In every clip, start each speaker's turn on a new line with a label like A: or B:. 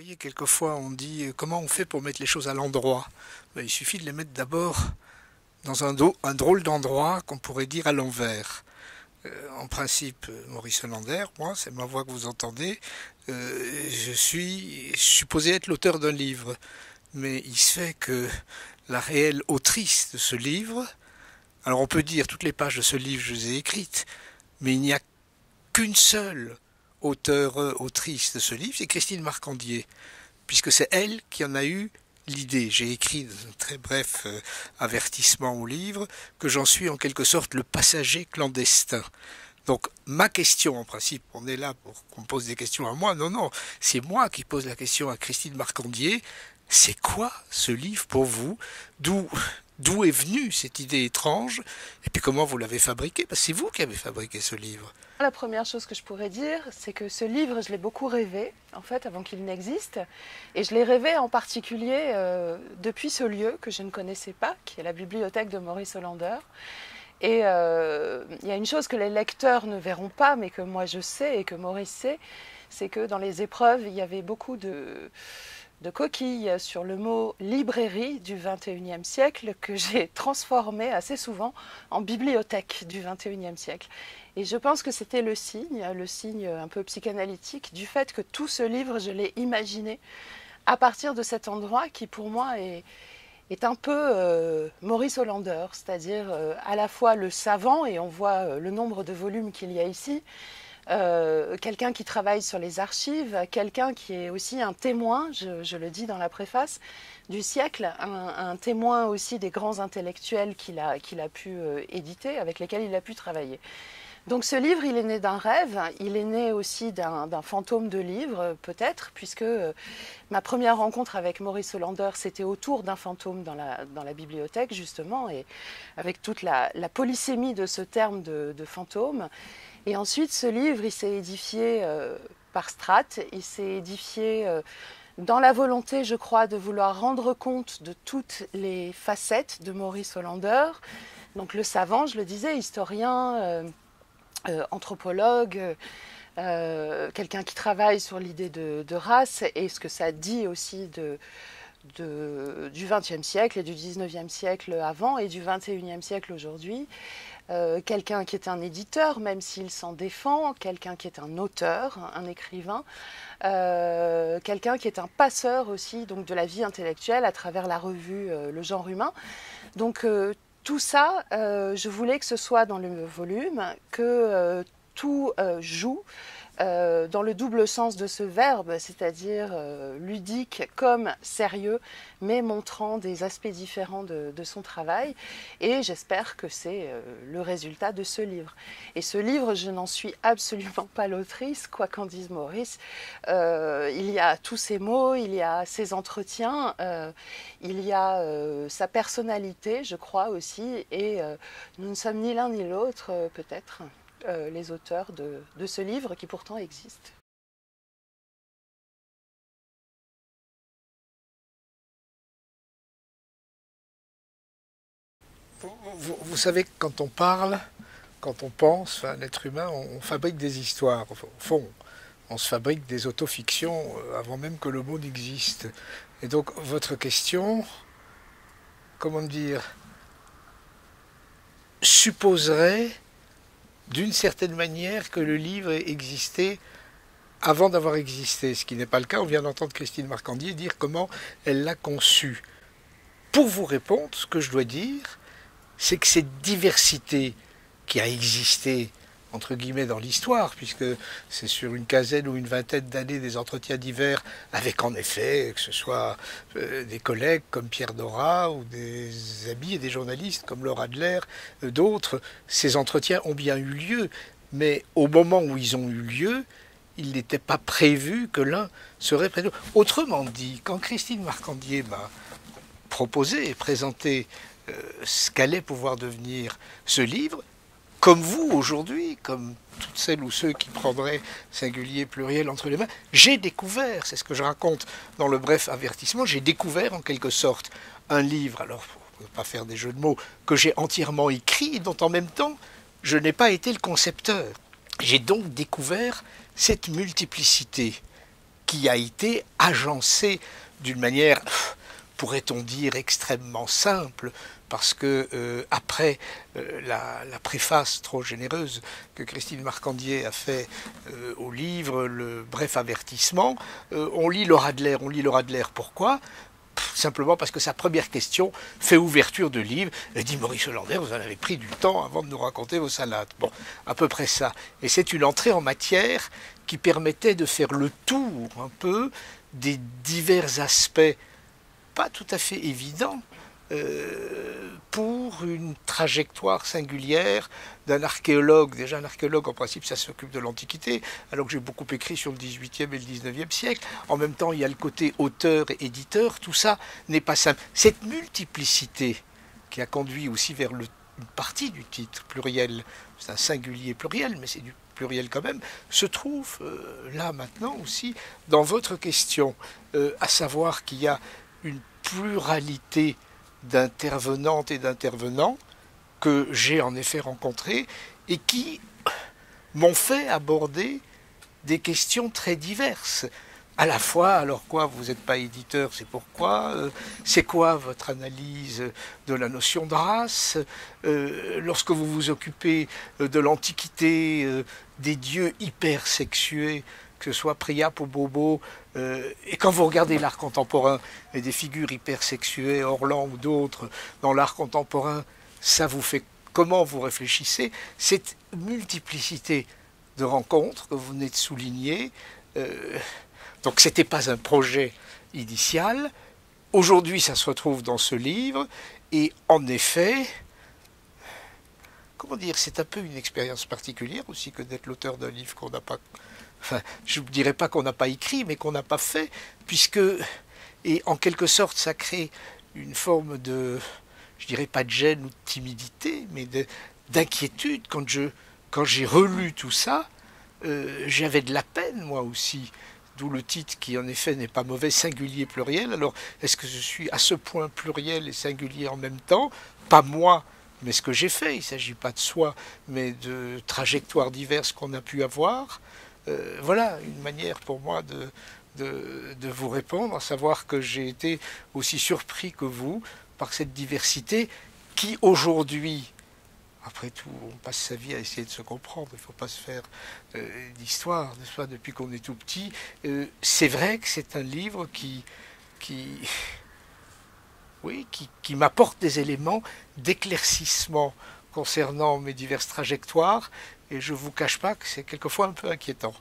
A: voyez, quelquefois on dit comment on fait pour mettre les choses à l'endroit. Ben, il suffit de les mettre d'abord dans un drôle d'endroit qu'on pourrait dire à l'envers. En principe, Maurice Hollander, moi, c'est ma voix que vous entendez, je suis supposé être l'auteur d'un livre. Mais il se fait que la réelle autrice de ce livre, alors on peut dire toutes les pages de ce livre je les ai écrites, mais il n'y a qu'une seule autrice de ce livre, c'est Christine Marcandier, puisque c'est elle qui en a eu l'idée. J'ai écrit dans un très bref avertissement au livre que j'en suis en quelque sorte le passager clandestin. Donc ma question, en principe, on est là pour qu'on me pose des questions à moi. Non, non, c'est moi qui pose la question à Christine Marcandier. C'est quoi ce livre pour vous? D'où est venue cette idée étrange? Et puis comment vous l'avez fabriqué? Parce que c'est vous qui avez fabriqué ce livre.
B: La première chose que je pourrais dire, c'est que ce livre, je l'ai beaucoup rêvé, en fait, avant qu'il n'existe. Et je l'ai rêvé en particulier depuis ce lieu que je ne connaissais pas, qui est la bibliothèque de Maurice Hollander. Et il y a une chose que les lecteurs ne verront pas, mais que moi je sais et que Maurice sait, c'est que dans les épreuves, il y avait beaucoup de coquilles sur le mot librairie du XXIe siècle que j'ai transformé assez souvent en bibliothèque du XXIe siècle. Et je pense que c'était le signe un peu psychanalytique du fait que tout ce livre, je l'ai imaginé à partir de cet endroit qui pour moi est un peu Maurice Hollander, c'est-à-dire à la fois le savant, et on voit le nombre de volumes qu'il y a ici, quelqu'un qui travaille sur les archives, quelqu'un qui est aussi un témoin, je le dis dans la préface, du siècle, un témoin aussi des grands intellectuels qu'il a pu éditer, avec lesquels il a pu travailler. Donc ce livre, il est né d'un rêve, il est né aussi d'un fantôme de livre, peut-être, puisque ma première rencontre avec Maurice Hollander, c'était autour d'un fantôme dans la bibliothèque, justement, et avec toute la polysémie de ce terme de fantôme. Et ensuite, ce livre, il s'est édifié par strates, il s'est édifié dans la volonté, je crois, de vouloir rendre compte de toutes les facettes de Maurice Hollander. Donc le savant, je le disais, historien, anthropologue, quelqu'un qui travaille sur l'idée de race et ce que ça dit aussi du XXe siècle et du XIXe siècle avant et du XXIe siècle aujourd'hui. Quelqu'un qui est un éditeur, même s'il s'en défend, quelqu'un qui est un auteur, un écrivain, quelqu'un qui est un passeur aussi donc de la vie intellectuelle à travers la revue Le Genre Humain. Donc tout ça, je voulais que ce soit dans le volume, que tout joue dans le double sens de ce verbe, c'est-à-dire ludique comme sérieux, mais montrant des aspects différents de son travail. Et j'espère que c'est le résultat de ce livre. Et ce livre, je n'en suis absolument pas l'autrice, quoi qu'en dise Maurice. Il y a tous ces mots, il y a ses entretiens, il y a sa personnalité, je crois aussi, et nous ne sommes ni l'un ni l'autre, peut-être, les auteurs de ce livre qui pourtant existe.
A: Vous savez que quand on parle, quand on pense, enfin, l'être humain, on fabrique des histoires. Au fond, on se fabrique des autofictions avant même que le mot n'existe. Et donc votre question, comment dire, supposerait d'une certaine manière que le livre ait existé avant d'avoir existé, ce qui n'est pas le cas. On vient d'entendre Christine Marcandier dire comment elle l'a conçu. Pour vous répondre, ce que je dois dire, c'est que cette diversité qui a existé, entre guillemets, dans l'histoire, puisque c'est sur une quinzaine ou une vingtaine d'années des entretiens divers, avec en effet, que ce soit des collègues comme Pierre Nora, ou des amis et des journalistes comme Laura Adler, d'autres, ces entretiens ont bien eu lieu, mais au moment où ils ont eu lieu, il n'était pas prévu que l'un serait prévu. Autrement dit, quand Christine Marcandier m'a proposé et présenté ce qu'allait pouvoir devenir ce livre, comme vous aujourd'hui, comme toutes celles ou ceux qui prendraient singulier, pluriel entre les mains, j'ai découvert, c'est ce que je raconte dans le bref avertissement, j'ai découvert en quelque sorte un livre, alors pour ne pas faire des jeux de mots, que j'ai entièrement écrit et dont en même temps je n'ai pas été le concepteur. J'ai donc découvert cette multiplicité qui a été agencé d'une manière, pourrait-on dire, extrêmement simple, parce que après la préface trop généreuse que Christine Marcandier a fait au livre, le bref avertissement, on lit Laura Adler. On lit Laura Adler, pourquoi ? Simplement parce que sa première question fait ouverture de livre. Elle dit: Maurice Hollander, vous en avez pris du temps avant de nous raconter vos salades. Bon, à peu près ça. Et c'est une entrée en matière qui permettait de faire le tour un peu des divers aspects pas tout à fait évidents pour une trajectoire singulière d'un archéologue. Déjà, un archéologue, en principe, ça s'occupe de l'Antiquité, alors que j'ai beaucoup écrit sur le XVIIIe et le XIXe siècle. En même temps, il y a le côté auteur et éditeur. Tout ça n'est pas simple. Cette multiplicité qui a conduit aussi vers une partie du titre pluriel, c'est un singulier pluriel, mais c'est du pluriel quand même, se trouve là maintenant aussi dans votre question, à savoir qu'il y a une pluralité d'intervenantes et d'intervenants que j'ai en effet rencontrés et qui m'ont fait aborder des questions très diverses. À la fois, alors quoi, vous n'êtes pas éditeur, c'est pourquoi, c'est quoi votre analyse de la notion de race, lorsque vous vous occupez de l'Antiquité, des dieux hypersexués, que ce soit Priape ou Bobo, et quand vous regardez l'art contemporain et des figures hypersexuées, Orlan ou d'autres, dans l'art contemporain, ça vous fait comment vous réfléchissez? Cette multiplicité de rencontres que vous venez de souligner, donc ce n'était pas un projet initial. Aujourd'hui, ça se retrouve dans ce livre, et en effet, comment dire, c'est un peu une expérience particulière aussi que d'être l'auteur d'un livre qu'on n'a pas... Enfin, je ne dirais pas qu'on n'a pas écrit, mais qu'on n'a pas fait, puisque, et en quelque sorte, ça crée une forme de, je dirais pas de gêne ou de timidité, mais d'inquiétude. Quand j'ai relu tout ça, j'avais de la peine, moi aussi, d'où le titre qui, en effet, n'est pas mauvais, singulier pluriel. Alors, est-ce que je suis à ce point pluriel et singulier en même temps? Pas moi, mais ce que j'ai fait. Il ne s'agit pas de soi, mais de trajectoires diverses qu'on a pu avoir. Voilà une manière pour moi de vous répondre, à savoir que j'ai été aussi surpris que vous par cette diversité qui aujourd'hui, après tout, on passe sa vie à essayer de se comprendre, il ne faut pas se faire d'histoire, n'est-ce pas, depuis qu'on est tout petit. C'est vrai que c'est un livre oui, qui m'apporte des éléments d'éclaircissement concernant mes diverses trajectoires, et je ne vous cache pas que c'est quelquefois un peu inquiétant.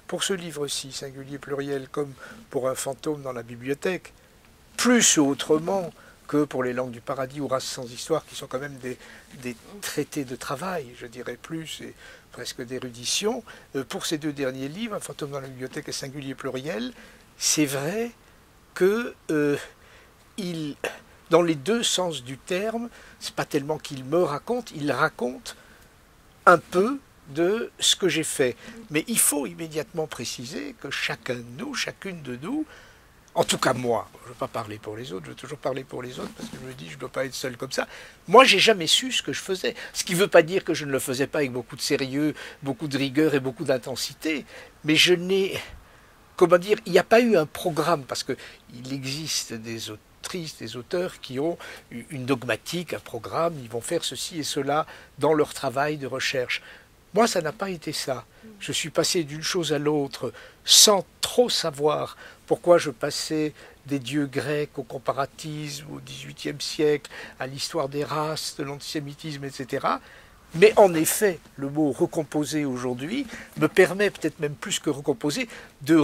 A: Pour ce livre-ci, singulier pluriel, comme pour un fantôme dans la bibliothèque, plus autrement que pour les langues du paradis ou races sans histoire, qui sont quand même des traités de travail, je dirais plus, et presque d'érudition. Pour ces deux derniers livres, un fantôme dans la bibliothèque et singulier pluriel, c'est vrai que dans les deux sens du terme, c'est pas tellement qu'il me raconte, il raconte un peu de ce que j'ai fait. Mais il faut immédiatement préciser que chacun de nous, chacune de nous, en tout cas moi, je ne veux pas parler pour les autres, je veux toujours parler pour les autres parce que je me dis je ne dois pas être seul comme ça. Moi, j'ai jamais su ce que je faisais. Ce qui ne veut pas dire que je ne le faisais pas avec beaucoup de sérieux, beaucoup de rigueur et beaucoup d'intensité. Mais je n'ai, comment dire, il n'y a pas eu un programme parce qu'il existe des autrices, des auteurs qui ont une dogmatique, un programme, ils vont faire ceci et cela dans leur travail de recherche. Moi, ça n'a pas été ça. Je suis passé d'une chose à l'autre sans trop savoir pourquoi je passais des dieux grecs au comparatisme, au XVIIIe siècle, à l'histoire des races, de l'antisémitisme, etc. Mais en effet, le mot recomposer aujourd'hui me permet, peut-être même plus que recomposer, de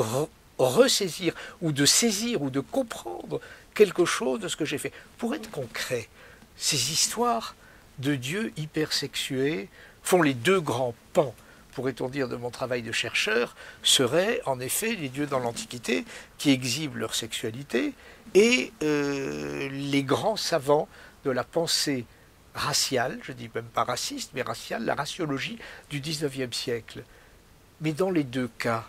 A: ressaisir ou de saisir ou de comprendre quelque chose de ce que j'ai fait. Pour être concret, ces histoires de dieux hypersexués font les deux grands pans, pourrait-on dire, de mon travail de chercheur, seraient en effet les dieux dans l'Antiquité qui exhibent leur sexualité et les grands savants de la pensée raciale, je dis même pas raciste, mais raciale, la raciologie du XIXe siècle. Mais dans les deux cas,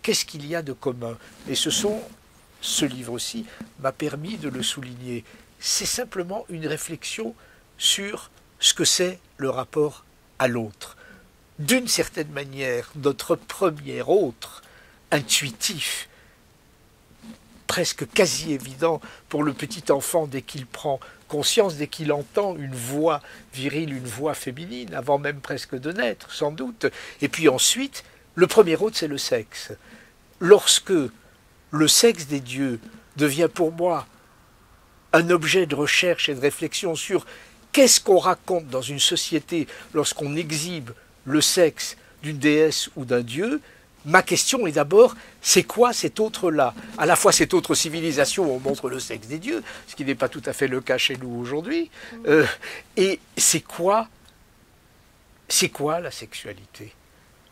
A: qu'est-ce qu'il y a de commun? Et ce livre aussi m'a permis de le souligner. c'est simplement une réflexion sur ce que c'est le rapport à l'autre. D'une certaine manière, notre premier autre, intuitif, presque quasi évident pour le petit enfant dès qu'il prend conscience, dès qu'il entend une voix virile, une voix féminine, avant même presque de naître, sans doute. Et puis ensuite, le premier autre, c'est le sexe. Lorsque le sexe des dieux devient pour moi un objet de recherche et de réflexion sur qu'est-ce qu'on raconte dans une société lorsqu'on exhibe le sexe d'une déesse ou d'un dieu, ma question est d'abord, c'est quoi cet autre-là? À la fois cette autre civilisation où on montre le sexe des dieux, ce qui n'est pas tout à fait le cas chez nous aujourd'hui, et c'est quoi la sexualité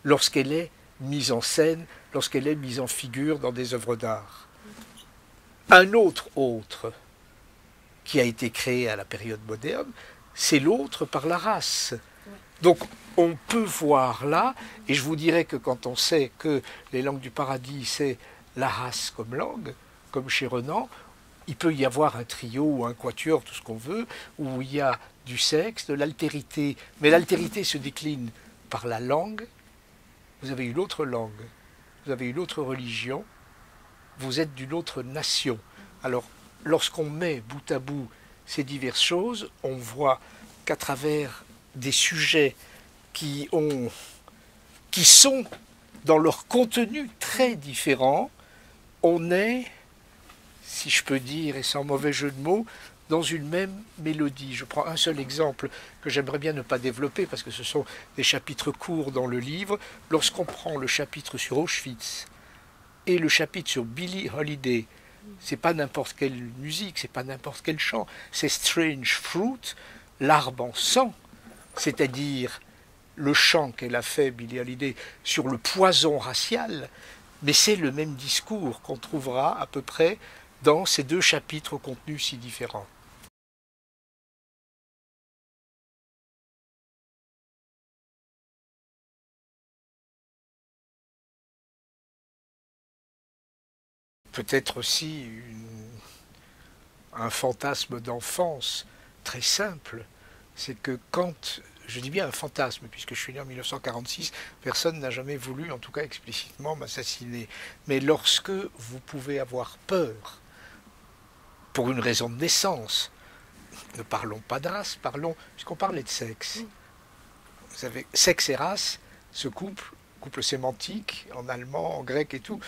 A: lorsqu'elle est mise en scène, lorsqu'elle est mise en figure dans des œuvres d'art? Un autre qui a été créé à la période moderne, c'est l'autre par la race. Donc on peut voir là, et je vous dirais que quand on sait que les langues du paradis, c'est la race comme langue, comme chez Renan, il peut y avoir un trio ou un quatuor, tout ce qu'on veut, où il y a du sexe, de l'altérité, mais l'altérité se décline par la langue. Vous avez une autre langue, vous avez une autre religion, vous êtes d'une autre nation. Alors, lorsqu'on met bout à bout ces diverses choses, on voit qu'à travers des sujets qui sont dans leur contenu très différents, on est, si je peux dire, et sans mauvais jeu de mots, dans une même mélodie. Je prends un seul exemple que j'aimerais bien ne pas développer parce que ce sont des chapitres courts dans le livre. Lorsqu'on prend le chapitre sur Auschwitz et le chapitre sur Billie Holiday, c'est pas n'importe quelle musique, c'est pas n'importe quel chant, c'est Strange Fruit, l'arbre en sang, c'est-à-dire le chant qu'elle a fait, Billie Holiday, sur le poison racial, mais c'est le même discours qu'on trouvera à peu près dans ces deux chapitres aux contenus si différents. Peut-être aussi un fantasme d'enfance très simple, c'est que quand, je dis bien un fantasme, puisque je suis né en 1946, personne n'a jamais voulu, en tout cas explicitement, m'assassiner. Mais lorsque vous pouvez avoir peur, pour une raison de naissance, ne parlons pas de race, parlons, puisqu'on parlait de sexe. Vous savez, sexe et race, ce couple sémantique, en allemand, en grec et tout,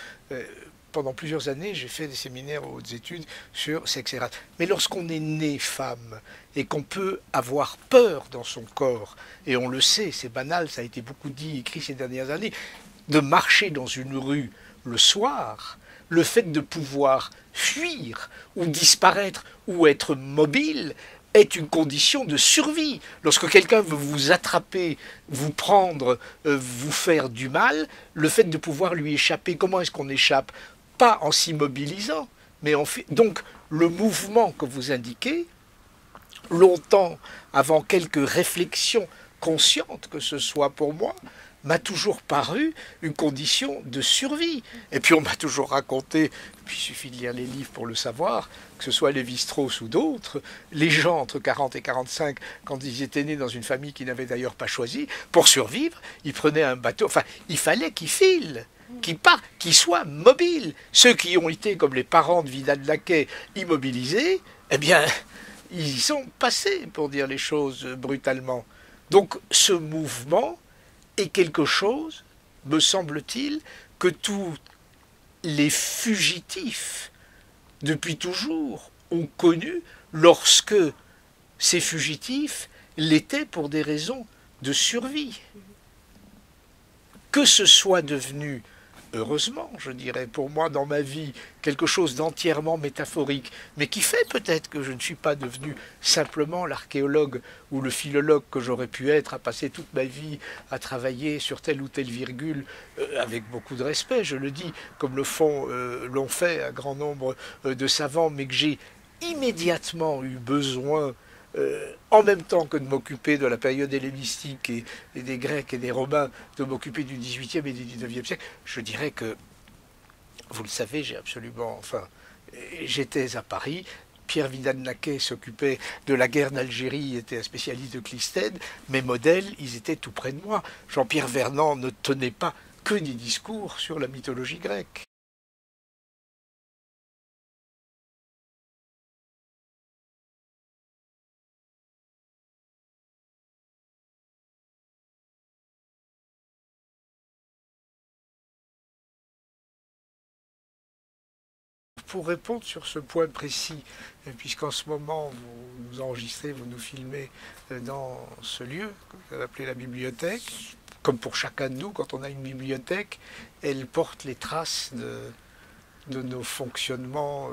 A: pendant plusieurs années, j'ai fait des séminaires aux hautes études sur sexe et race. Mais lorsqu'on est né femme et qu'on peut avoir peur dans son corps, et on le sait, c'est banal, ça a été beaucoup dit, écrit ces dernières années, de marcher dans une rue le soir, le fait de pouvoir fuir ou disparaître ou être mobile est une condition de survie. Lorsque quelqu'un veut vous attraper, vous prendre, vous faire du mal, le fait de pouvoir lui échapper, comment est-ce qu'on échappe? Pas en s'immobilisant, mais en fait. Donc le mouvement que vous indiquez, longtemps avant quelques réflexions conscientes que ce soit pour moi, m'a toujours paru une condition de survie. Et puis on m'a toujours raconté, puis il suffit de lire les livres pour le savoir, que ce soit Lévi-Strauss ou d'autres, les gens entre 40 et 45, quand ils étaient nés dans une famille qu'ils n'avaient d'ailleurs pas choisie, pour survivre, ils prenaient un bateau, enfin il fallait qu'ils filent, qu'ils partent, qu'ils soient mobiles. Ceux qui ont été, comme les parents de Vidal-Naquet, immobilisés, eh bien, ils y sont passés, pour dire les choses brutalement. Donc ce mouvement est quelque chose, me semble-t-il, que tous les fugitifs, depuis toujours, ont connu lorsque ces fugitifs l'étaient pour des raisons de survie. Que ce soit devenu, heureusement, je dirais, pour moi dans ma vie, quelque chose d'entièrement métaphorique, mais qui fait peut-être que je ne suis pas devenu simplement l'archéologue ou le philologue que j'aurais pu être, à passer toute ma vie à travailler sur telle ou telle virgule, avec beaucoup de respect, je le dis, comme l'ont fait un grand nombre de savants, mais que j'ai immédiatement eu besoin, en même temps que de m'occuper de la période hellénistique et des Grecs et des Romains, de m'occuper du XVIIIe et du XIXe siècle, je dirais que, vous le savez, j'étais à Paris, Pierre Vidal-Naquet s'occupait de la guerre d'Algérie, était un spécialiste de Clisthène. Mes modèles, ils étaient tout près de moi. Jean-Pierre Vernant ne tenait pas que des discours sur la mythologie grecque. Pour répondre sur ce point précis, puisqu'en ce moment vous nous enregistrez, vous nous filmez dans ce lieu que vous avez appelé la bibliothèque, comme pour chacun de nous, quand on a une bibliothèque, elle porte les traces de nos fonctionnements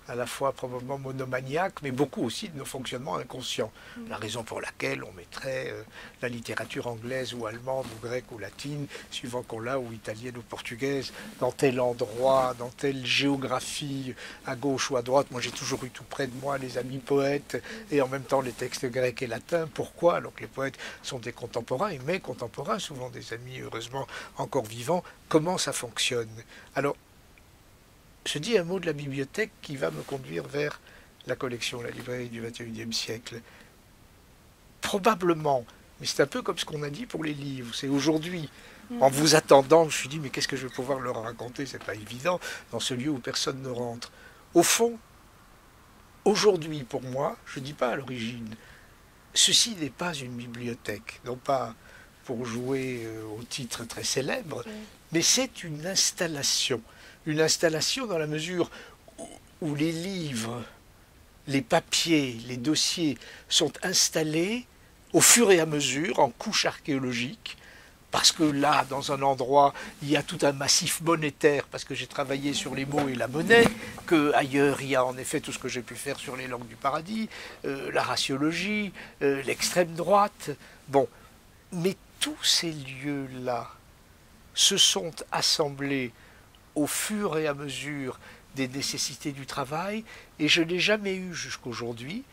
A: à la fois probablement monomaniaques, mais beaucoup aussi de nos fonctionnements inconscients. La raison pour laquelle on mettrait la littérature anglaise ou allemande ou grecque ou latine, suivant qu'on l'a, ou italienne ou portugaise, dans tel endroit, dans telle géographie, à gauche ou à droite. Moi j'ai toujours eu tout près de moi les amis poètes et en même temps les textes grecs et latins. Pourquoi? Alors que les poètes sont des contemporains, et mes contemporains, souvent des amis heureusement encore vivants. Comment ça fonctionne? Alors, je dis un mot de la bibliothèque qui va me conduire vers la collection, la librairie du XXIe siècle. Probablement, mais c'est un peu comme ce qu'on a dit pour les livres. C'est aujourd'hui, en vous attendant, je me suis dit, mais qu'est-ce que je vais pouvoir leur raconter? C'est pas évident, dans ce lieu où personne ne rentre. Au fond, aujourd'hui, pour moi, je ne dis pas à l'origine, ceci n'est pas une bibliothèque, non pas pour jouer au titre très célèbre, mais c'est une installation. Une installation dans la mesure où les livres, les papiers, les dossiers sont installés au fur et à mesure en couche archéologique, parce que là, dans un endroit, il y a tout un massif monétaire, parce que j'ai travaillé sur les mots et la monnaie, qu'ailleurs, il y a en effet tout ce que j'ai pu faire sur les langues du paradis, la raciologie, l'extrême droite. Bon, mais tous ces lieux-là se sont assemblés au fur et à mesure des nécessités du travail, et je n'ai jamais eu jusqu'aujourd'hui,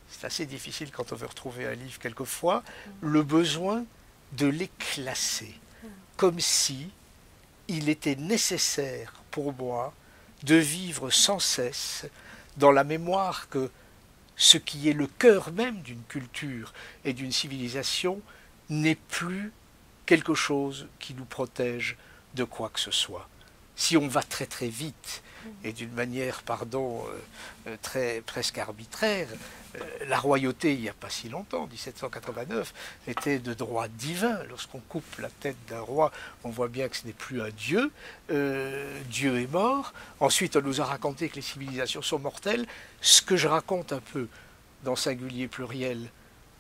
A: c'est assez difficile quand on veut retrouver un livre quelquefois, le besoin de les classer, comme si il était nécessaire pour moi de vivre sans cesse dans la mémoire que ce qui est le cœur même d'une culture et d'une civilisation n'est plus quelque chose qui nous protège de quoi que ce soit. Si on va très très vite et d'une manière, pardon, très presque arbitraire, la royauté, il n'y a pas si longtemps, 1789, était de droit divin. Lorsqu'on coupe la tête d'un roi, on voit bien que ce n'est plus un dieu. Dieu est mort. Ensuite, on nous a raconté que les civilisations sont mortelles. Ce que je raconte un peu dans Singulier Pluriel,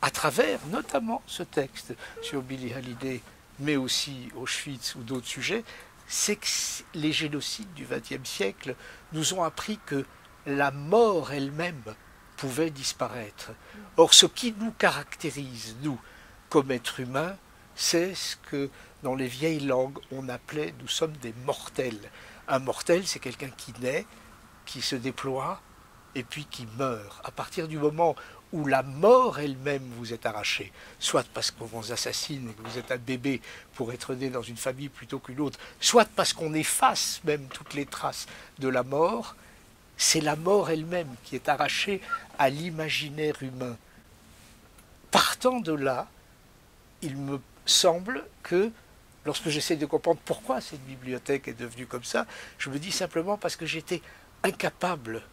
A: à travers notamment ce texte sur Billie Holiday, mais aussi Auschwitz ou d'autres sujets, c'est que les génocides du XXe siècle nous ont appris que la mort elle-même pouvait disparaître. Or, ce qui nous caractérise, nous, comme êtres humains, c'est ce que, dans les vieilles langues, on appelait « nous sommes des mortels ». Un mortel, c'est quelqu'un qui naît, qui se déploie, et puis qui meurt. À partir du moment où la mort elle-même vous est arrachée, soit parce qu'on vous assassine et que vous êtes un bébé pour être né dans une famille plutôt qu'une autre, soit parce qu'on efface même toutes les traces de la mort, c'est la mort elle-même qui est arrachée à l'imaginaire humain. Partant de là, il me semble que, lorsque j'essaie de comprendre pourquoi cette bibliothèque est devenue comme ça, je me dis simplement parce que j'étais incapable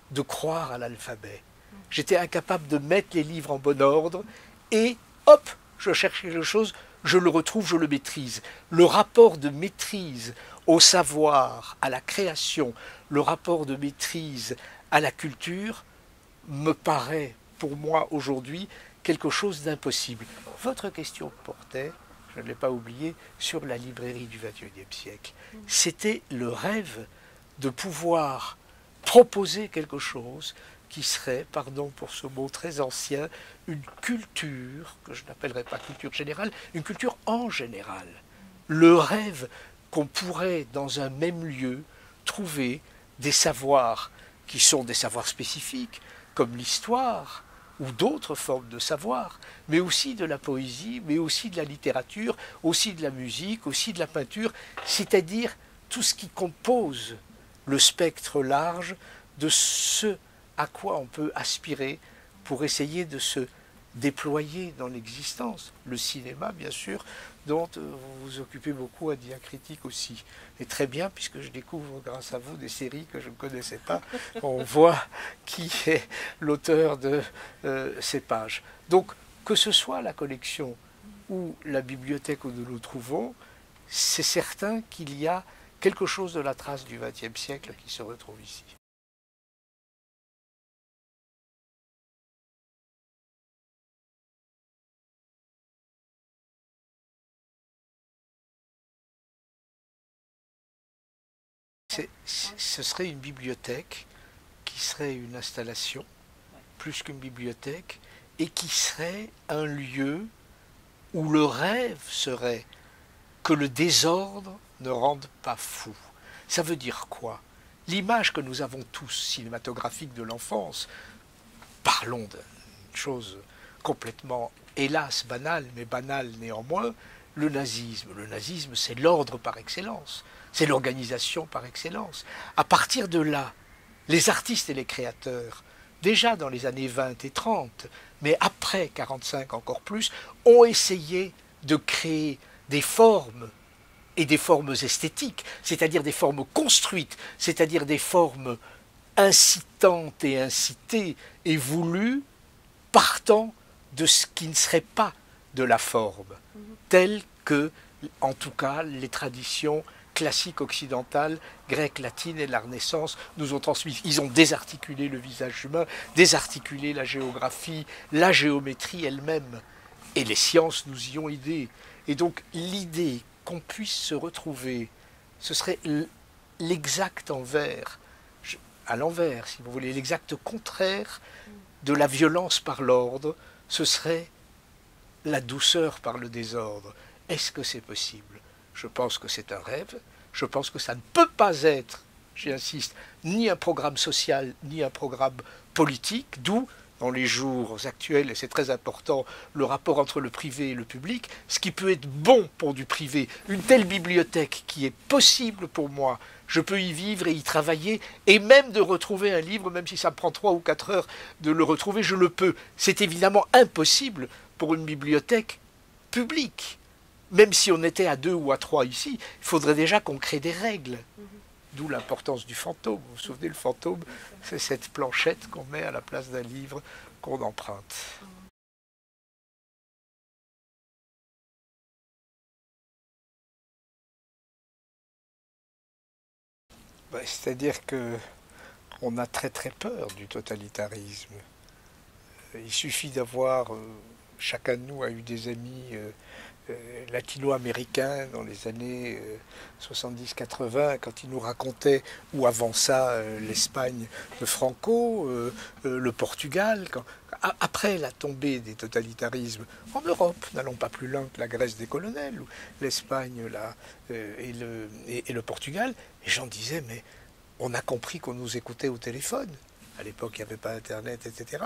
A: de croire à l'alphabet. J'étais incapable de mettre les livres en bon ordre et hop, je cherche quelque chose, je le retrouve, je le maîtrise. Le rapport de maîtrise au savoir, à la création, le rapport de maîtrise à la culture me paraît pour moi aujourd'hui quelque chose d'impossible. Votre question portait, je ne l'ai pas oublié, sur la librairie du XXIe siècle. C'était le rêve de pouvoir proposer quelque chose qui serait, pardon pour ce mot très ancien, une culture, que je n'appellerais pas culture générale, une culture en général. Le rêve qu'on pourrait, dans un même lieu, trouver des savoirs qui sont des savoirs spécifiques, comme l'histoire ou d'autres formes de savoir, mais aussi de la poésie, mais aussi de la littérature, aussi de la musique, aussi de la peinture, c'est-à-dire tout ce qui compose le spectre large de ce à quoi on peut aspirer pour essayer de se déployer dans l'existence. Le cinéma, bien sûr, dont vous vous occupez beaucoup à Diacritique aussi. Et très bien, puisque je découvre grâce à vous des séries que je ne connaissais pas, on voit qui est l'auteur de ces pages. Donc, que ce soit la collection ou la bibliothèque où nous nous trouvons, c'est certain qu'il y a quelque chose de la trace du XXe siècle qui se retrouve ici. Ce serait une bibliothèque qui serait une installation, plus qu'une bibliothèque, et qui serait un lieu où le rêve serait que le désordre ne rende pas fou. Ça veut dire quoi? L'image que nous avons tous cinématographique de l'enfance, parlons d'une chose complètement, hélas, banale, mais banale néanmoins, le nazisme. Le nazisme, c'est l'ordre par excellence, c'est l'organisation par excellence. À partir de là, les artistes et les créateurs, déjà dans les années 20 et 30, mais après 45 encore plus, ont essayé de créer des formes et des formes esthétiques, c'est-à-dire des formes construites, c'est-à-dire des formes incitantes et incitées et voulues, partant de ce qui ne serait pas de la forme, telle que, en tout cas, les traditions classiques occidentales, grecques, latines et de la Renaissance nous ont transmis. Ils ont désarticulé le visage humain, désarticulé la géographie, la géométrie elle-même. Et les sciences nous y ont aidés. Et donc l'idée qu'on puisse se retrouver, ce serait l'exact envers, à l'envers, si vous voulez, l'exact contraire de la violence par l'ordre, ce serait la douceur par le désordre. Est-ce que c'est possible? Je pense que c'est un rêve, je pense que ça ne peut pas être, j'insiste, ni un programme social, ni un programme politique, d'où, dans les jours actuels, et c'est très important, le rapport entre le privé et le public, ce qui peut être bon pour du privé, une telle bibliothèque qui est possible pour moi, je peux y vivre et y travailler, et même de retrouver un livre, même si ça me prend 3 ou 4 heures de le retrouver, je le peux. C'est évidemment impossible pour une bibliothèque publique. Même si on était à 2 ou à 3 ici, il faudrait déjà qu'on crée des règles. D'où l'importance du fantôme. Vous vous souvenez, le fantôme, c'est cette planchette qu'on met à la place d'un livre qu'on emprunte. C'est-à-dire qu'on a très très peur du totalitarisme. Il suffit d'avoir, chacun de nous a eu des amis latino-américains dans les années 70-80, quand ils nous racontaient, ou avant ça, l'Espagne de Franco, le Portugal, après la tombée des totalitarismes en Europe, n'allons pas plus loin que la Grèce des colonels, ou l'Espagne et le Portugal, les gens disaient, mais on a compris qu'on nous écoutait au téléphone. À l'époque, il n'y avait pas Internet, etc.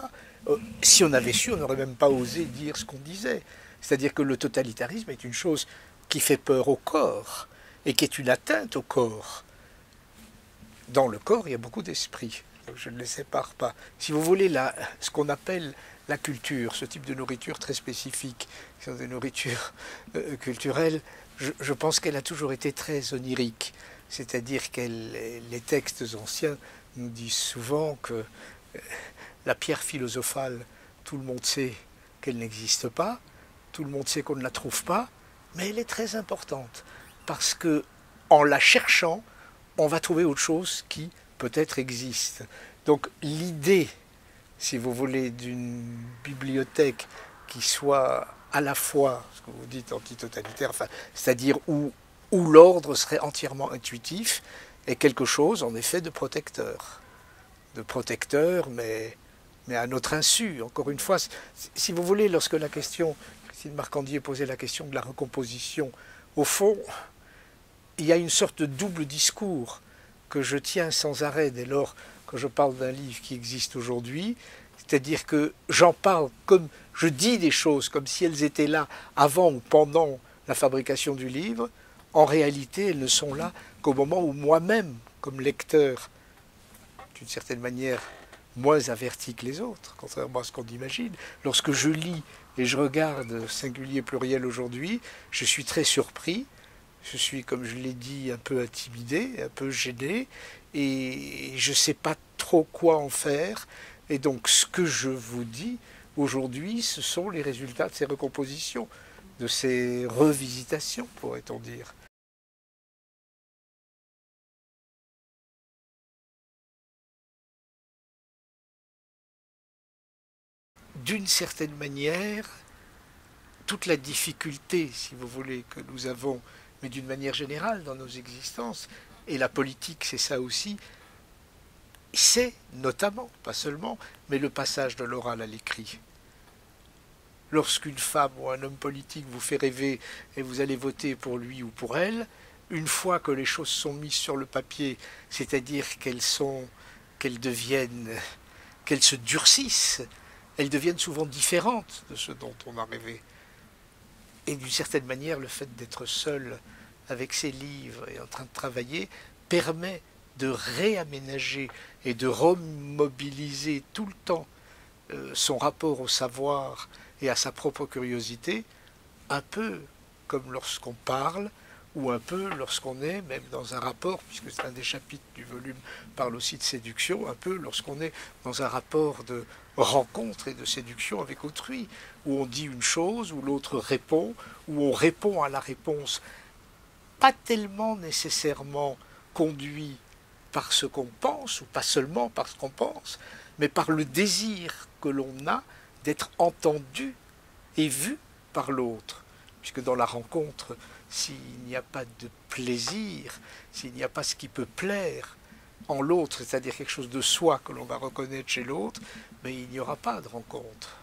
A: Si on avait su, on n'aurait même pas osé dire ce qu'on disait. C'est-à-dire que le totalitarisme est une chose qui fait peur au corps et qui est une atteinte au corps. Dans le corps, il y a beaucoup d'esprit. Je ne les sépare pas. Si vous voulez, ce qu'on appelle la culture, ce type de nourriture très spécifique, qui sont des nourritures culturelles, je pense qu'elle a toujours été très onirique. C'est-à-dire que les textes anciens nous disent souvent que la pierre philosophale, tout le monde sait qu'elle n'existe pas, tout le monde sait qu'on ne la trouve pas, mais elle est très importante, parce que en la cherchant, on va trouver autre chose qui peut-être existe. Donc l'idée, si vous voulez, d'une bibliothèque qui soit à la fois, ce que vous dites, antitotalitaire, enfin, c'est-à-dire où l'ordre serait entièrement intuitif, est quelque chose, en effet, de protecteur. De protecteur, mais à notre insu. Encore une fois, si vous voulez, lorsque la question, Christine Marcandier posait la question de la recomposition, au fond, il y a une sorte de double discours que je tiens sans arrêt dès lors que je parle d'un livre qui existe aujourd'hui, c'est-à-dire que j'en parle comme, je dis des choses comme si elles étaient là avant ou pendant la fabrication du livre. En réalité, elles ne sont là qu'au moment où moi-même, comme lecteur, d'une certaine manière, moins averti que les autres, contrairement à ce qu'on imagine. Lorsque je lis et je regarde singulier pluriel aujourd'hui, je suis très surpris. Je suis, comme je l'ai dit, un peu intimidé, un peu gêné, et je ne sais pas trop quoi en faire. Et donc ce que je vous dis aujourd'hui, ce sont les résultats de ces recompositions, de ces revisitations, pourrait-on dire. D'une certaine manière, toute la difficulté, si vous voulez, que nous avons, mais d'une manière générale dans nos existences, et la politique c'est ça aussi, c'est notamment, pas seulement, mais le passage de l'oral à l'écrit. Lorsqu'une femme ou un homme politique vous fait rêver et vous allez voter pour lui ou pour elle, une fois que les choses sont mises sur le papier, c'est-à-dire qu'elles deviennent, qu'elles se durcissent, elles deviennent souvent différentes de ce dont on a rêvé. Et d'une certaine manière, le fait d'être seul avec ses livres et en train de travailler permet de réaménager et de remobiliser tout le temps son rapport au savoir et à sa propre curiosité, un peu comme lorsqu'on parle, ou un peu lorsqu'on est même dans un rapport, puisque c'est un des chapitres du volume parle aussi de séduction, un peu lorsqu'on est dans un rapport de rencontre et de séduction avec autrui, où on dit une chose, où l'autre répond, où on répond à la réponse, pas tellement nécessairement conduit par ce qu'on pense, ou pas seulement par ce qu'on pense, mais par le désir que l'on a d'être entendu et vu par l'autre. Puisque dans la rencontre, s'il n'y a pas de plaisir, s'il n'y a pas ce qui peut plaire en l'autre, c'est-à-dire quelque chose de soi que l'on va reconnaître chez l'autre, mais il n'y aura pas de rencontre.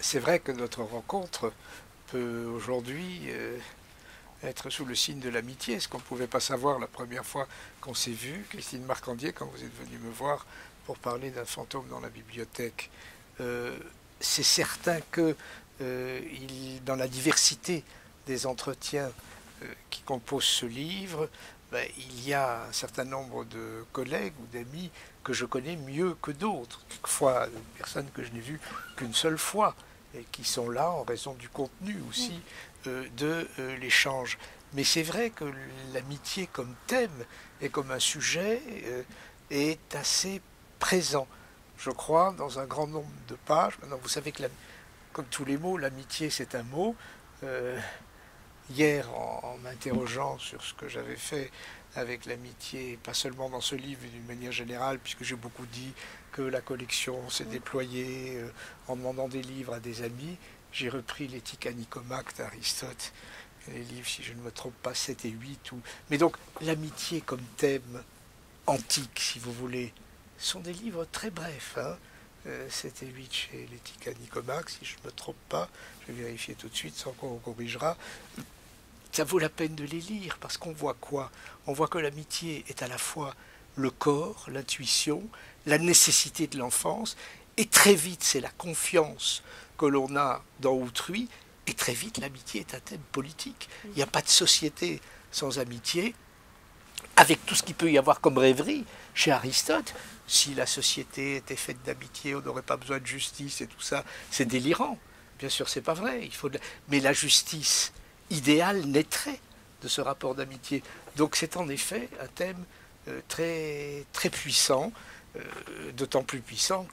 A: C'est vrai que notre rencontre peut aujourd'hui être sous le signe de l'amitié, ce qu'on ne pouvait pas savoir la première fois qu'on s'est vu, Christine Marcandier, quand vous êtes venue me voir pour parler d'un fantôme dans la bibliothèque. Euh, c'est certain que dans la diversité des entretiens qui composent ce livre, ben, il y a un certain nombre de collègues ou d'amis que je connais mieux que d'autres, quelquefois des personnes que je n'ai vues qu'une seule fois, et qui sont là en raison du contenu aussi de l'échange. Mais c'est vrai que l'amitié comme thème et comme un sujet est assez présent, je crois, dans un grand nombre de pages. Maintenant, vous savez que, comme tous les mots, l'amitié c'est un mot. Euh, Hier, en m'interrogeant sur ce que j'avais fait avec l'amitié, pas seulement dans ce livre, mais d'une manière générale, puisque j'ai beaucoup dit que la collection s'est déployée en demandant des livres à des amis, j'ai repris l'éthique à Nicomaque d'Aristote, les livres, si je ne me trompe pas, 7 et 8. Mais donc, l'amitié comme thème antique, si vous voulez, sont des livres très brefs. 7 et 8 chez l'éthique à Nicomaque, si je ne me trompe pas, je vais vérifier tout de suite sans qu'on corrigera. Ça vaut la peine de les lire parce qu'on voit quoi? On voit que l'amitié est à la fois le corps, l'intuition, la nécessité de l'enfance, et très vite c'est la confiance que l'on a dans autrui, et très vite l'amitié est un thème politique. Il n'y a pas de société sans amitié, avec tout ce qu'il peut y avoir comme rêverie chez Aristote. Si la société était faite d'amitié, on n'aurait pas besoin de justice et tout ça, c'est délirant. Bien sûr, c'est pas vrai. Mais la justice idéale naîtrait de ce rapport d'amitié. Donc c'est en effet un thème très, très puissant, d'autant plus puissant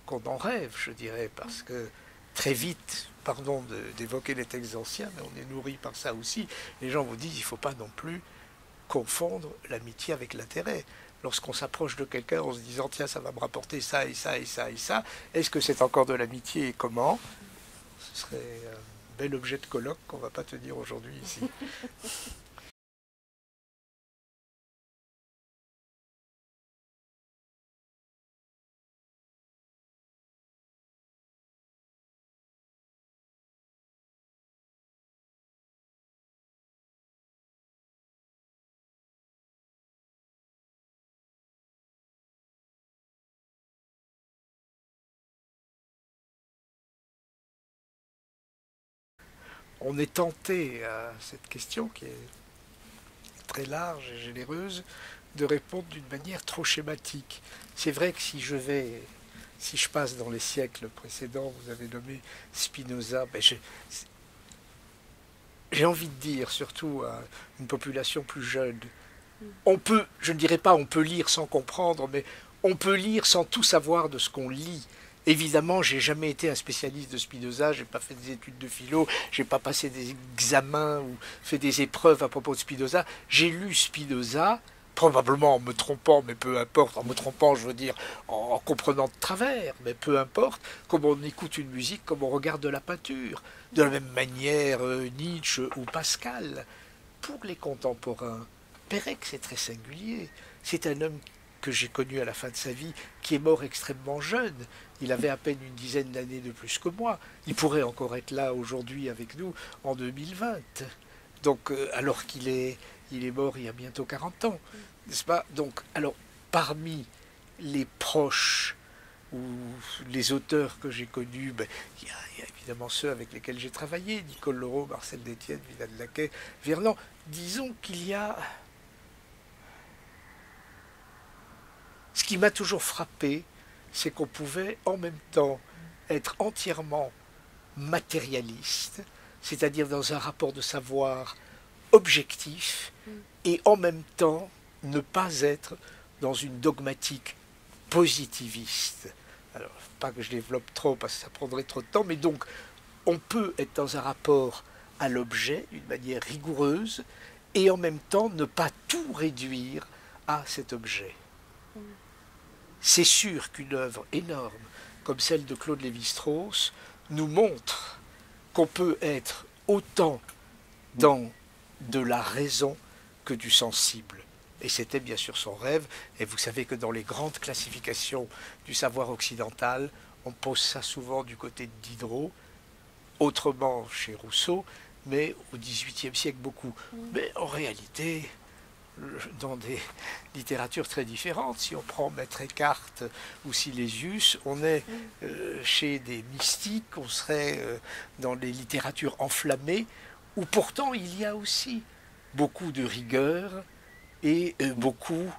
A: qu'on en rêve, je dirais, parce que très vite, pardon d'évoquer les textes anciens, mais on est nourri par ça aussi, les gens vous disent il ne faut pas non plus confondre l'amitié avec l'intérêt. Lorsqu'on s'approche de quelqu'un en se disant tiens ça va me rapporter ça et ça et ça et ça, est-ce que c'est encore de l'amitié et comment? Ce serait un bel objet de colloque qu'on ne va pas tenir aujourd'hui ici. on est tenté à cette question qui est très large et généreuse de répondre d'une manière trop schématique. C'est vrai que si je passe dans les siècles précédents, vous avez nommé Spinoza, j'ai envie de dire, surtout à une population plus jeune, on peut, je ne dirais pas on peut lire sans comprendre, mais on peut lire sans tout savoir de ce qu'on lit. Évidemment, j'ai jamais été un spécialiste de Spinoza, j'ai pas fait des études de philo, j'ai pas passé des examens ou fait des épreuves à propos de Spinoza. J'ai lu Spinoza, probablement en me trompant, mais peu importe, en me trompant, je veux dire, en comprenant de travers, mais peu importe, comme on écoute une musique, comme on regarde de la peinture. De la même manière, Nietzsche ou Pascal. Pour les contemporains, Pérec, c'est très singulier. C'est un homme que j'ai connu à la fin de sa vie, qui est mort extrêmement jeune. Il avait à peine une dizaine d'années de plus que moi. Il pourrait encore être là aujourd'hui avec nous en 2020. Donc, alors il est mort il y a bientôt 40 ans, n'est-ce pas? Donc, alors, parmi les proches ou les auteurs que j'ai connus, il y a évidemment ceux avec lesquels j'ai travaillé, Nicole Laureau, Marcel Détienne, Vidal-Laquet, Verlan. Disons qu'il y a... Ce qui m'a toujours frappé, c'est qu'on pouvait en même temps être entièrement matérialiste, c'est-à-dire dans un rapport de savoir objectif, et en même temps ne pas être dans une dogmatique positiviste. Alors, pas que je développe trop parce que ça prendrait trop de temps, mais donc on peut être dans un rapport à l'objet d'une manière rigoureuse et en même temps ne pas tout réduire à cet objet. C'est sûr qu'une œuvre énorme comme celle de Claude Lévi-Strauss nous montre qu'on peut être autant dans de la raison que du sensible. Et c'était bien sûr son rêve, et vous savez que dans les grandes classifications du savoir occidental, on pose ça souvent du côté de Diderot, autrement chez Rousseau, mais au XVIIIe siècle beaucoup. Mais en réalité, dans des littératures très différentes, si on prend Maître Eckhart ou Silesius, on est chez des mystiques, on serait dans les littératures enflammées, où pourtant il y a aussi beaucoup de rigueur et beaucoup,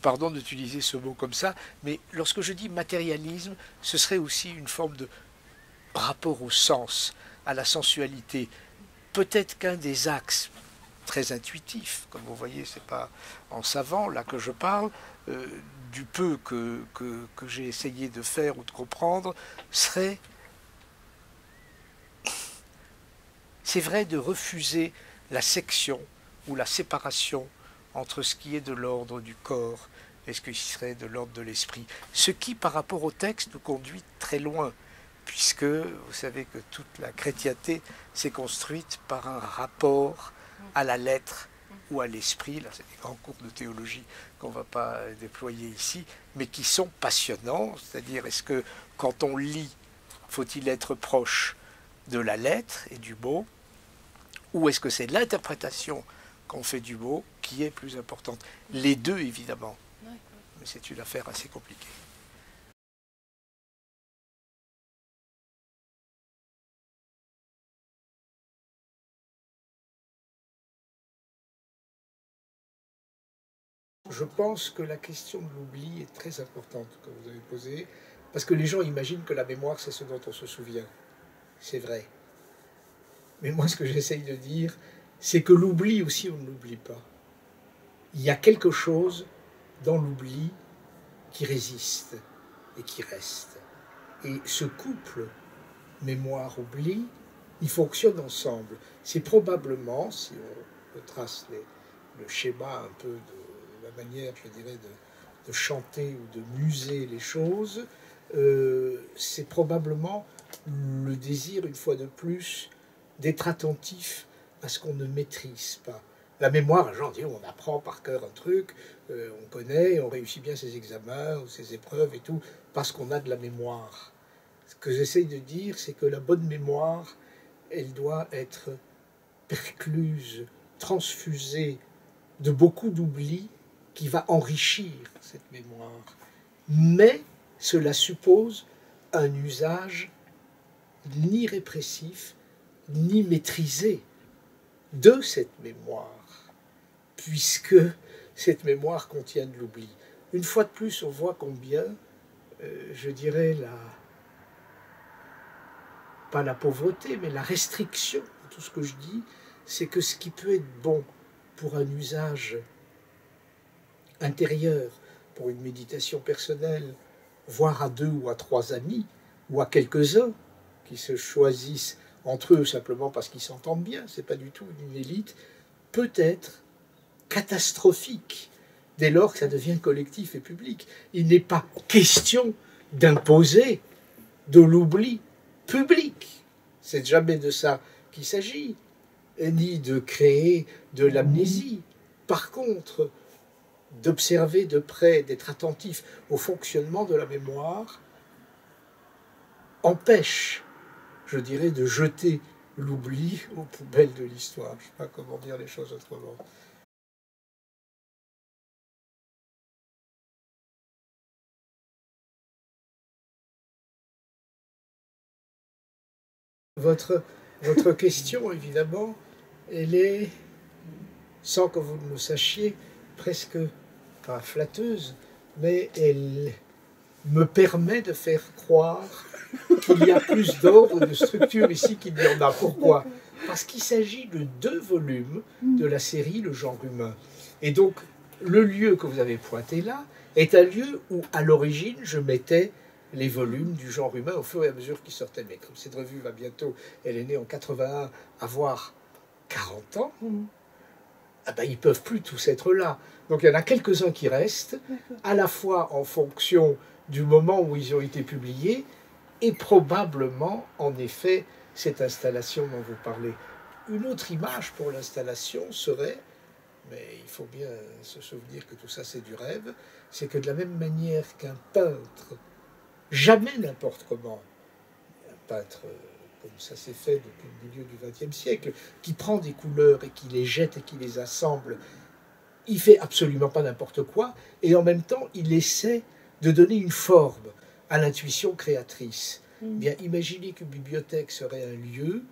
A: pardon d'utiliser ce mot comme ça, mais lorsque je dis matérialisme, ce serait aussi une forme de rapport au sens, à la sensualité. Peut-être qu'un des axes très intuitifs, comme vous voyez, c'est pas en savant là que je parle, du peu que j'ai essayé de faire ou de comprendre, serait, c'est vrai, de refuser la section ou la séparation entre ce qui est de l'ordre du corps et ce qui serait de l'ordre de l'esprit. Ce qui, par rapport au texte, nous conduit très loin, puisque vous savez que toute la chrétienté s'est construite par un rapport à la lettre ou à l'esprit. Là, c'est des grands cours de théologie qu'on ne va pas déployer ici, mais qui sont passionnants. C'est-à-dire, est-ce que quand on lit, faut-il être proche de la lettre et du mot, ou est-ce que c'est l'interprétation qu'on fait du mot qui est plus importante? Les deux, évidemment, mais c'est une affaire assez compliquée. Je pense que la question de l'oubli est très importante que vous avez posée, parce que les gens imaginent que la mémoire, c'est ce dont on se souvient. C'est vrai. Mais moi, ce que j'essaye de dire, c'est que l'oubli aussi, on ne l'oublie pas. Il y a quelque chose dans l'oubli qui résiste et qui reste. Et ce couple mémoire-oubli, ils fonctionnent ensemble. C'est probablement, si on retrace le schéma un peu de la manière, je dirais, de chanter ou de muser les choses, c'est probablement le désir, une fois de plus, d'être attentif à ce qu'on ne maîtrise pas. La mémoire, les gens disent, on apprend par cœur un truc, on connaît, on réussit bien ses examens ou ses épreuves et tout, parce qu'on a de la mémoire. Ce que j'essaye de dire, c'est que la bonne mémoire, elle doit être percluse, transfusée de beaucoup d'oubli qui va enrichir cette mémoire. Mais cela suppose un usage ni répressif, ni maîtrisé de cette mémoire, puisque cette mémoire contient de l'oubli. Une fois de plus, on voit combien, je dirais, pas la pauvreté, mais la restriction de tout ce que je dis, c'est que ce qui peut être bon pour un usage intérieur, pour une méditation personnelle, voire à 2 ou à 3 amis, ou à quelques-uns qui se choisissent entre eux simplement parce qu'ils s'entendent bien, c'est pas du tout une élite, peut être catastrophique dès lors que ça devient collectif et public. Il n'est pas question d'imposer de l'oubli public. C'est jamais de ça qu'il s'agit, ni de créer de l'amnésie. Par contre, d'observer de près, d'être attentif au fonctionnement de la mémoire, empêche, je dirais, de jeter l'oubli aux poubelles de l'histoire. Je ne sais pas comment dire les choses autrement. Votre question, évidemment, elle est, sans que vous ne le sachiez, presque pas flatteuse, mais elle me permet de faire croire qu'il y a plus d'ordre de structure ici qu'il n'y en a. Pourquoi? Parce qu'il s'agit de 2 volumes de la série Le genre humain. Et donc, le lieu que vous avez pointé là est un lieu où, à l'origine, je mettais les volumes du genre humain au fur et à mesure qu'ils sortaient. Mais comme cette revue va bientôt, elle est née en 81, avoir 40 ans, ah ben, ils ne peuvent plus tous être là. Donc il y en a quelques-uns qui restent, à la fois en fonction du moment où ils ont été publiés, et probablement, en effet, cette installation dont vous parlez. Une autre image pour l'installation serait, mais il faut bien se souvenir que tout ça c'est du rêve, c'est que de la même manière qu'un peintre, jamais n'importe comment, un peintre comme ça s'est fait depuis le milieu du XXe siècle, qui prend des couleurs et qui les jette et qui les assemble, il fait absolument pas n'importe quoi, et en même temps il essaie de donner une forme à l'intuition créatrice. Bien, imaginez qu'une bibliothèque serait un lieu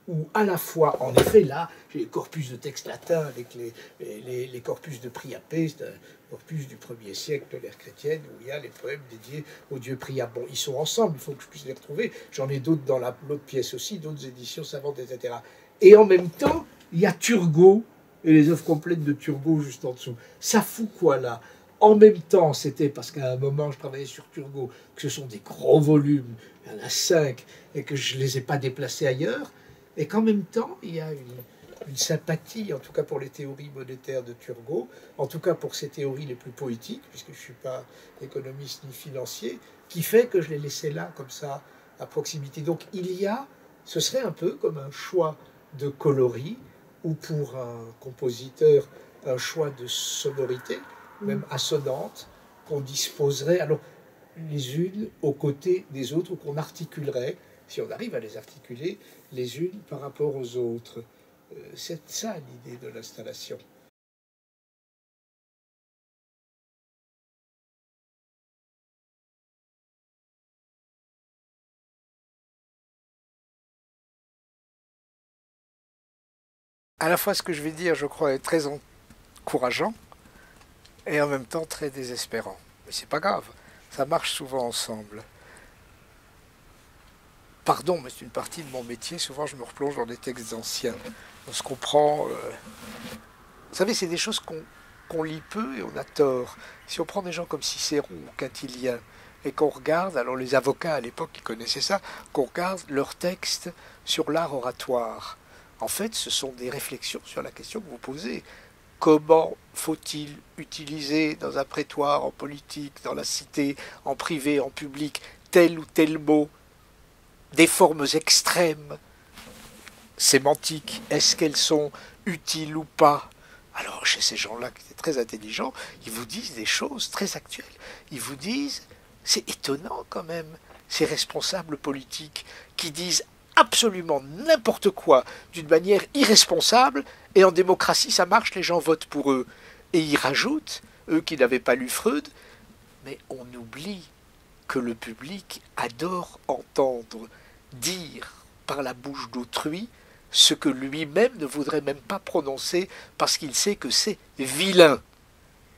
A: où à la fois, en effet, là, j'ai les corpus de textes latins avec les corpus de Priapé, c'est un corpus du 1er siècle de l'ère chrétienne, où il y a les poèmes dédiés au dieu Priape. Bon, ils sont ensemble, il faut que je puisse les retrouver. J'en ai d'autres dans l'autre pièce aussi, d'autres éditions savantes, etc. Et en même temps, il y a Turgot et les œuvres complètes de Turgot juste en dessous. Ça fout quoi là? En même temps, c'était parce qu'à un moment, je travaillais sur Turgot, que ce sont des gros volumes, il y en a 5, et que je ne les ai pas déplacés ailleurs, et qu'en même temps, il y a une sympathie, en tout cas pour les théories monétaires de Turgot, en tout cas pour ses théories les plus poétiques, puisque je ne suis pas économiste ni financier, qui fait que je les laissais là, comme ça, à proximité. Donc il y a, ce serait un peu comme un choix de coloris, ou pour un compositeur, un choix de sonorité, même assonante, qu'on disposerait alors les unes aux côtés des autres, ou qu'on articulerait, si on arrive à les articuler, les unes par rapport aux autres. C'est ça l'idée de l'installation. À la fois, ce que je vais dire, je crois, est très encourageant, et en même temps très désespérant. Mais c'est pas grave, ça marche souvent ensemble. Pardon, mais c'est une partie de mon métier. Souvent, je me replonge dans des textes anciens. On se comprend. Vous savez, c'est des choses qu'on lit peu et on a tort. Si on prend des gens comme Cicéron ou Quintilien et qu'on regarde, alors les avocats à l'époque qui connaissaient ça, qu'on regarde leurs textes sur l'art oratoire. En fait, ce sont des réflexions sur la question que vous posez. Comment faut-il utiliser dans un prétoire, en politique, dans la cité, en privé, en public, tel ou tel mot, des formes extrêmes, sémantiques, est-ce qu'elles sont utiles ou pas? Alors, chez ces gens-là qui étaient très intelligents, ils vous disent des choses très actuelles. Ils vous disent, c'est étonnant quand même, ces responsables politiques qui disent absolument n'importe quoi d'une manière irresponsable, et en démocratie ça marche, les gens votent pour eux. Et ils rajoutent, eux qui n'avaient pas lu Freud, mais on oublie que le public adore entendre dire par la bouche d'autrui ce que lui-même ne voudrait même pas prononcer parce qu'il sait que c'est vilain.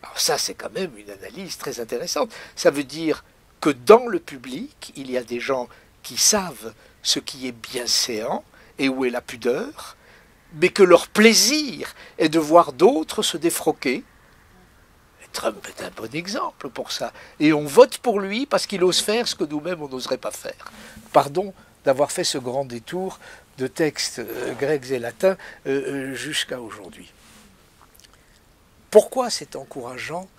A: Alors ça, c'est quand même une analyse très intéressante. Ça veut dire que dans le public, il y a des gens qui savent ce qui est bienséant et où est la pudeur, mais que leur plaisir est de voir d'autres se défroquer. Et Trump est un bon exemple pour ça. Et on vote pour lui parce qu'il ose faire ce que nous-mêmes on n'oserait pas faire. Pardon d'avoir fait ce grand détour de textes grecs et latins jusqu'à aujourd'hui. Pourquoi c'est encourageant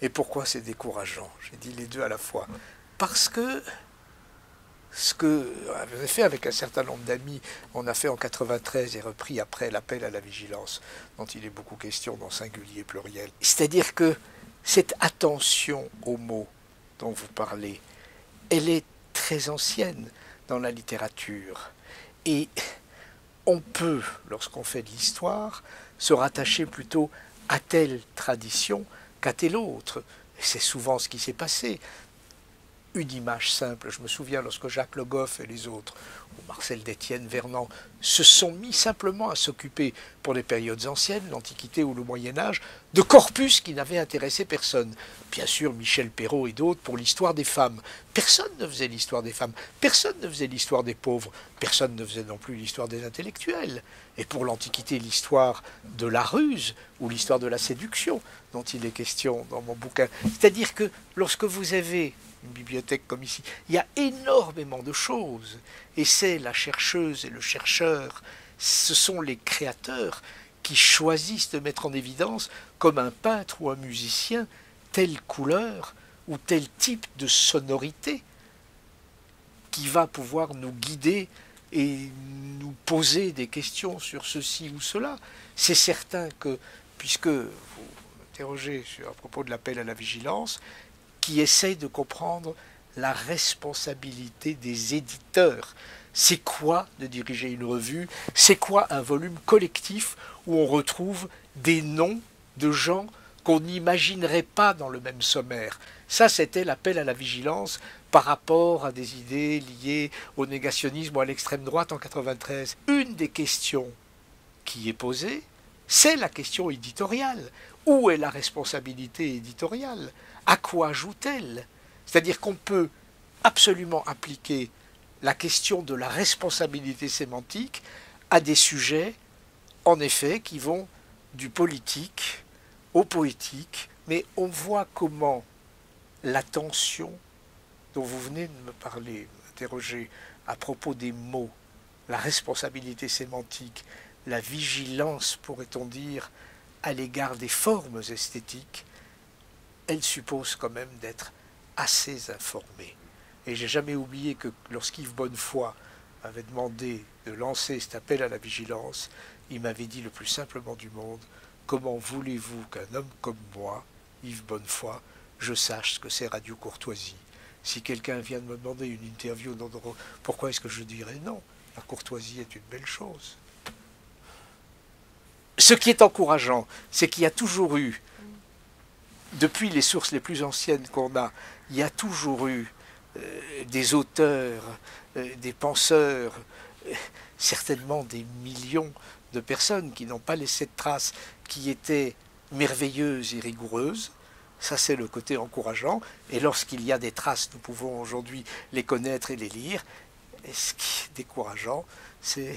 A: et pourquoi c'est décourageant? J'ai dit les deux à la fois. Parce que ce que j'avais fait avec un certain nombre d'amis, on a fait en 93 et repris après l'appel à la vigilance, dont il est beaucoup question dans singulier pluriel. C'est-à-dire que cette attention aux mots dont vous parlez, elle est très ancienne dans la littérature. Et on peut, lorsqu'on fait de l'histoire, se rattacher plutôt à telle tradition qu'à telle autre. Et c'est souvent ce qui s'est passé. Une image simple, je me souviens lorsque Jacques Le Goff et les autres, ou Marcel d'Étienne, Vernant, se sont mis simplement à s'occuper, pour les périodes anciennes, l'Antiquité ou le Moyen-Âge, de corpus qui n'avaient intéressé personne. Bien sûr, Michel Perrault et d'autres pour l'histoire des femmes. Personne ne faisait l'histoire des femmes, personne ne faisait l'histoire des pauvres, personne ne faisait non plus l'histoire des intellectuels. Et pour l'Antiquité, l'histoire de la ruse ou l'histoire de la séduction, dont il est question dans mon bouquin. C'est-à-dire que lorsque vous avez une bibliothèque comme ici, il y a énormément de choses. Et c'est la chercheuse et le chercheur, ce sont les créateurs qui choisissent de mettre en évidence, comme un peintre ou un musicien, telle couleur ou tel type de sonorité qui va pouvoir nous guider et nous poser des questions sur ceci ou cela. C'est certain que, puisque vous m'interrogez à propos de l'appel à la vigilance, qui essaye de comprendre la responsabilité des éditeurs. C'est quoi de diriger une revue? C'est quoi un volume collectif où on retrouve des noms de gens qu'on n'imaginerait pas dans le même sommaire? Ça, c'était l'appel à la vigilance par rapport à des idées liées au négationnisme ou à l'extrême droite en 93. Une des questions qui est posée, c'est la question éditoriale. Où est la responsabilité éditoriale? À quoi joue-t-elle? C'est-à-dire qu'on peut absolument appliquer la question de la responsabilité sémantique à des sujets, en effet, qui vont du politique au poétique, mais on voit comment la tension dont vous venez de me parler, m'interroger à propos des mots, la responsabilité sémantique, la vigilance, pourrait-on dire, à l'égard des formes esthétiques, elle suppose quand même d'être assez informé. Et j'ai jamais oublié que lorsqu'Yves Bonnefoy avait demandé de lancer cet appel à la vigilance, il m'avait dit le plus simplement du monde: comment voulez-vous qu'un homme comme moi, Yves Bonnefoy, je sache ce que c'est Radio Courtoisie? Si quelqu'un vient de me demander une interview, pourquoi est-ce que je dirais non? La courtoisie est une belle chose. Ce qui est encourageant, c'est qu'il y a toujours eu, depuis les sources les plus anciennes qu'on a, il y a toujours eu des auteurs, des penseurs, certainement des millions de personnes qui n'ont pas laissé de traces, qui étaient merveilleuses et rigoureuses. Ça, c'est le côté encourageant. Et lorsqu'il y a des traces, nous pouvons aujourd'hui les connaître et les lire. Et ce qui est décourageant, c'est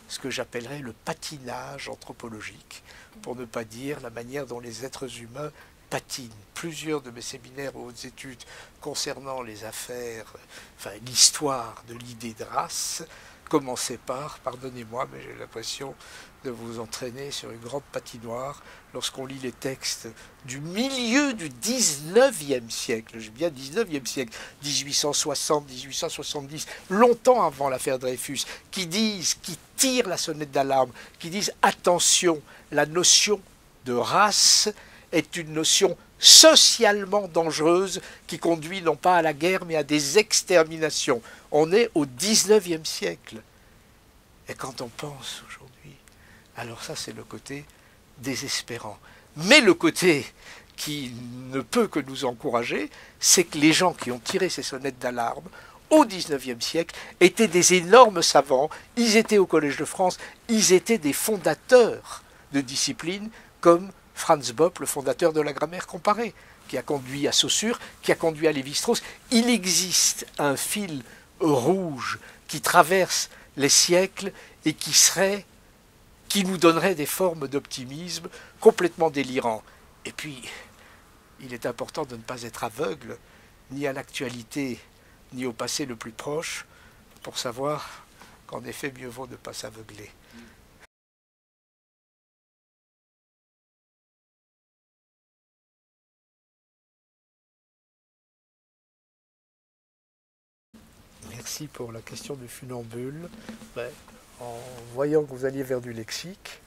A: ce que j'appellerais le patinage anthropologique, pour ne pas dire la manière dont les êtres humains patinent. Plusieurs de mes séminaires ou hautes études concernant les affaires, enfin l'histoire de l'idée de race, commençaient par, pardonnez-moi, mais j'ai l'impression de vous entraîner sur une grande patinoire lorsqu'on lit les textes du milieu du 19e siècle, j'ai bien 19e siècle, 1860, 1870, longtemps avant l'affaire Dreyfus, qui tirent la sonnette d'alarme, qui disent attention, la notion de race est une notion socialement dangereuse qui conduit non pas à la guerre mais à des exterminations. On est au 19e siècle. Et quand on pense aujourd'hui, alors ça c'est le côté désespérant. Mais le côté qui ne peut que nous encourager, c'est que les gens qui ont tiré ces sonnettes d'alarme au XIXe siècle, étaient des énormes savants, ils étaient au Collège de France, ils étaient des fondateurs de disciplines comme Franz Bopp, le fondateur de la grammaire comparée, qui a conduit à Saussure, qui a conduit à Lévi-Strauss. Il existe un fil rouge qui traverse les siècles et qui nous donnerait des formes d'optimisme complètement délirants. Et puis, il est important de ne pas être aveugle ni à l'actualité, ni au passé le plus proche, pour savoir qu'en effet, mieux vaut ne pas s'aveugler. Merci pour la question du funambule. Ouais. En voyant que vous alliez vers du lexique,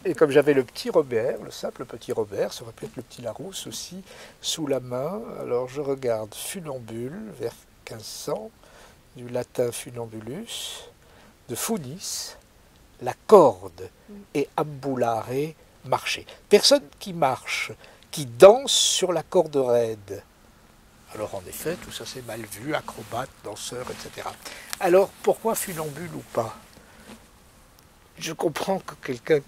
A: et comme j'avais le petit Robert, le simple petit Robert, ça aurait pu être le petit Larousse aussi, sous la main, alors je regarde funambule, vers 1500, du latin funambulus, de funis, la corde, et ambulare, marcher. Personne qui marche, qui danse sur la corde raide. Alors en effet, tout ça c'est mal vu, acrobate, danseur, etc. Alors pourquoi funambule ou pas? Je comprends que quelqu'un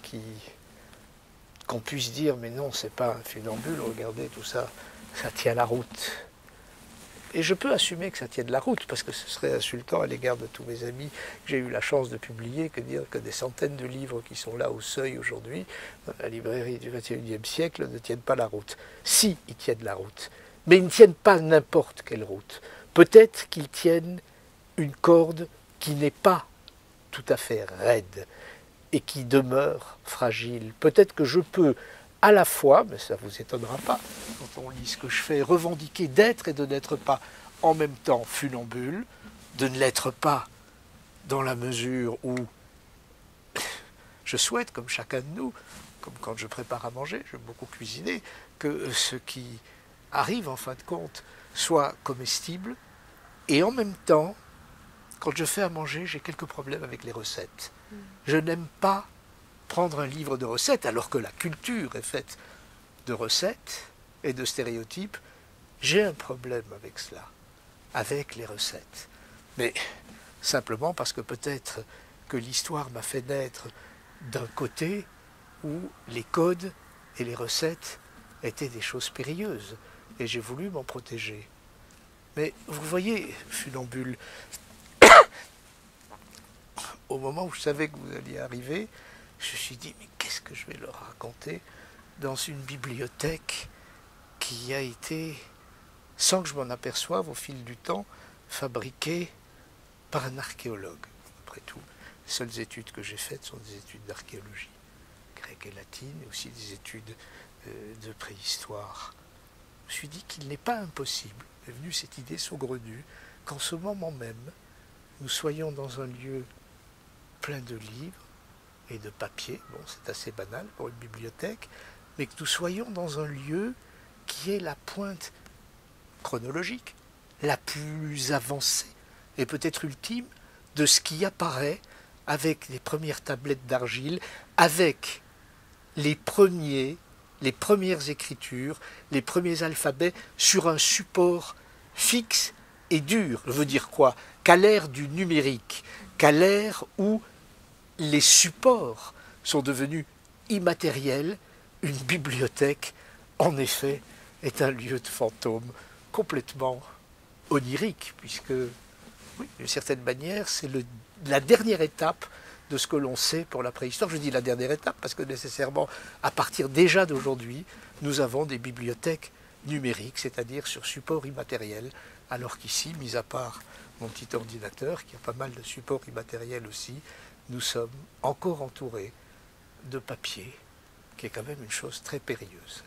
A: qu'on puisse dire mais non, c'est pas un funambule, regardez tout ça, ça tient la route. Et je peux assumer que ça tienne la route, parce que ce serait insultant à l'égard de tous mes amis que j'ai eu la chance de publier, que dire que des centaines de livres qui sont là au seuil aujourd'hui, dans la librairie du XXIe siècle, ne tiennent pas la route. Si, ils tiennent la route. Mais ils ne tiennent pas n'importe quelle route. Peut-être qu'ils tiennent une corde qui n'est pas tout à fait raide et qui demeure fragile. Peut-être que je peux à la fois, mais ça ne vous étonnera pas, quand on lit ce que je fais, revendiquer d'être et de n'être pas en même temps funambule, de ne l'être pas dans la mesure où je souhaite, comme chacun de nous, comme quand je prépare à manger, j'aime beaucoup cuisiner, que ce qui arrive en fin de compte soit comestible, et en même temps, quand je fais à manger, j'ai quelques problèmes avec les recettes. Je n'aime pas prendre un livre de recettes, alors que la culture est faite de recettes et de stéréotypes. J'ai un problème avec cela, avec les recettes. Mais simplement parce que peut-être que l'histoire m'a fait naître d'un côté où les codes et les recettes étaient des choses périlleuses, et j'ai voulu m'en protéger. Mais vous voyez, funambule, au moment où je savais que vous alliez arriver, je me suis dit, mais qu'est-ce que je vais leur raconter dans une bibliothèque qui a été, sans que je m'en aperçoive au fil du temps, fabriquée par un archéologue. Après tout, les seules études que j'ai faites sont des études d'archéologie, grecque et latine, et aussi des études de préhistoire. Je me suis dit qu'il n'est pas impossible, m'est venue cette idée saugrenue, qu'en ce moment même, nous soyons dans un lieu plein de livres et de papier, bon c'est assez banal pour une bibliothèque, mais que nous soyons dans un lieu qui est la pointe chronologique, la plus avancée et peut-être ultime de ce qui apparaît avec les premières tablettes d'argile, avec les premières écritures, les premiers alphabets sur un support fixe et dur. Je veux dire quoi? Qu'à l'ère du numérique, qu'à l'ère où les supports sont devenus immatériels, une bibliothèque, en effet, est un lieu de fantôme complètement onirique, puisque, oui, d'une certaine manière, c'est la dernière étape de ce que l'on sait pour la préhistoire. Je dis la dernière étape parce que nécessairement, à partir déjà d'aujourd'hui, nous avons des bibliothèques numériques, c'est-à-dire sur support immatériel, alors qu'ici, mis à part mon petit ordinateur, qui a pas mal de supports immatériels aussi, nous sommes encore entourés de papier, qui est quand même une chose très périlleuse.